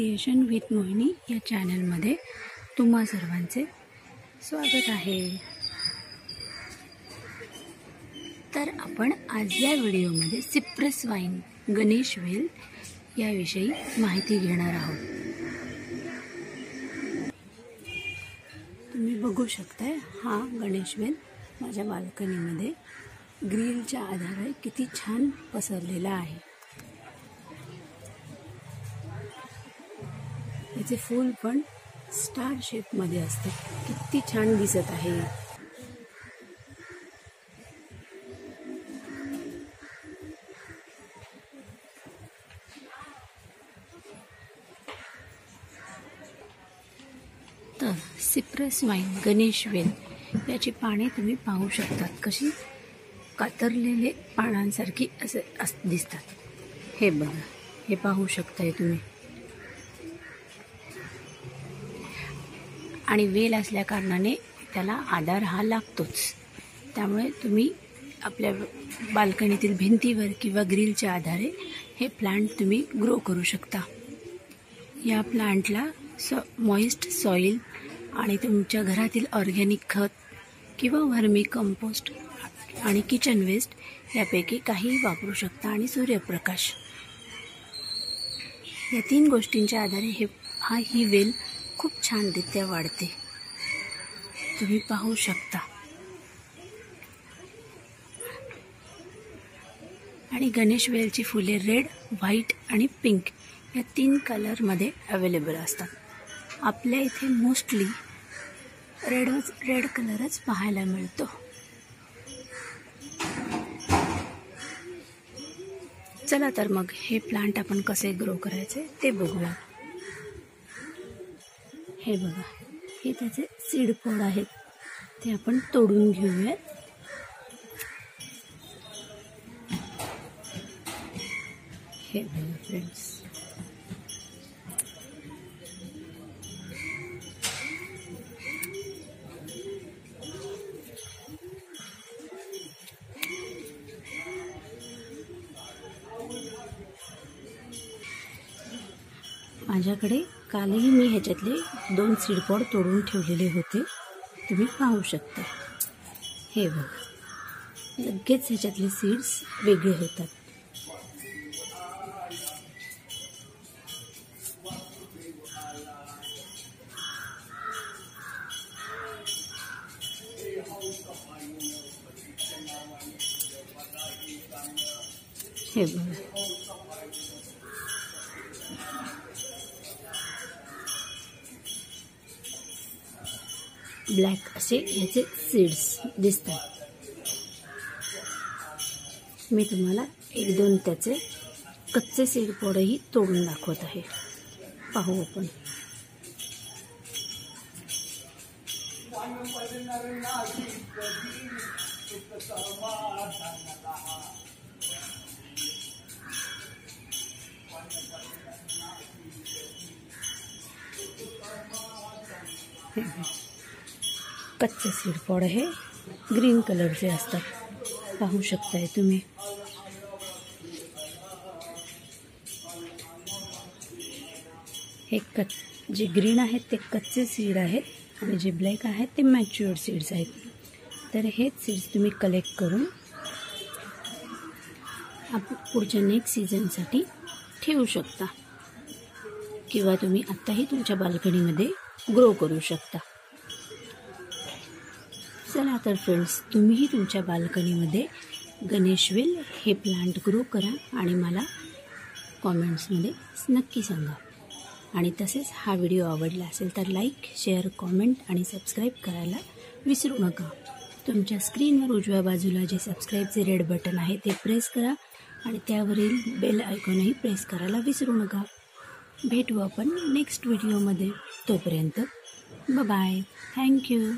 Creation with मोहिनी या चॅनलमध्ये तुम्हा सर्वांचे स्वागत आहे। तर आपण आज या व्हिडिओमध्ये सिप्रस वाईन गणेश वेल याविषयी माहिती घेणार आहोत। तुम्ही बघू शकताय हा गणेश वेल माझ्या बाल्कनीमध्ये ग्रिलच्या आधारे किती छान पसरलेला आहे। याचे फूल पण स्टार शेप मध्ये असते, किती छान दिसत आहे। तर सिप्रस वाईन गणेश वेल याची पाने तुम्ही पाहू शकता, कशी कातरलेले पानांसारखी असे दिसतात। हे बघा, हे पाहू शकताय तुम्ही। आणि वेल असल्या कारणाने त्याला आधार हा लागतोच, त्यामुळे तुम्ही आपल्या बाल्कनीतील भिंतीवर किंवा ग्रिलच्या आधारे हे प्लांट तुम्ही ग्रो करू शकता। या प्लांटला मॉइस्ट सॉइल आणि तुमच्या घरातील ऑर्गॅनिक खत किंवा वर्मी कंपोस्ट आणि किचन वेस्ट यापैकी काही वापरू शकता। आणि सूर्यप्रकाश या तीन गोष्टींच्या आधारे ही वेल खूप छानरित्या वाढते, तुम्ही पाहू शकता। आणि गणेश वेलची फुले रेड, व्हाईट आणि पिंक या तीन कलरमध्ये अवेलेबल असतात। आपल्या इथे मोस्टली रेड कलरच पाहायला मिळतो। चला तर मग हे प्लांट आपण कसे ग्रो करायचे ते बघूया। हे बघा, हे त्याचे सीड पोड आहेत, ते आपण तोडून घेऊयात। हे बघा फ्रेंड्स, माझ्याकडे कालही मी ह्याच्यातले 2 सीड पॉड तोडून ठेवलेले होते, तुम्ही पाहू शकता। हे बघा, लगेच ह्याच्यातले सीड्स वेगळे होतात। हे बघा, ब्लॅक असे याचे सीड्स दिसतात। मी तुम्हाला 1-2 त्याचे कच्चे सीड पोडही तोडून दाखवत आहे, पाहू आपण। कच्चे सीड पॉड हे ग्रीन कलरचे असतात, पाहू शकताय तुम्ही। हे जे ग्रीन आहेत ते कच्चे सीड आहेत आणि जे ब्लॅक आहेत ते मॅच्युअर्ड सीड्स आहेत। तर हेच सीड्स तुम्ही कलेक्ट करून पुढच्या नेक्स्ट सीझनसाठी ठेवू शकता, किंवा तुम्ही आत्ताही तुमच्या बाल्कनीमध्ये ग्रो करू शकता। चला तर फ्रेंड्स, तुम्हीही तुमच्या बाल्कनीमध्ये गणेश वेल हे प्लांट ग्रो करा आणि मला कॉमेंट्समध्ये नक्की सांगा। आणि तसेच हा व्हिडिओ आवडला असेल तर लाईक, शेअर, कॉमेंट आणि सबस्क्राईब करायला विसरू नका। तुमच्या स्क्रीनवर उजव्या बाजूला जे सबस्क्राईबचे रेड बटन आहे ते प्रेस करा आणि त्यावरील बेल आयकॉनही प्रेस करायला विसरू नका। भेटू आपण नेक्स्ट व्हिडिओमध्ये, तोपर्यंत बाय बाय, थँक्यू।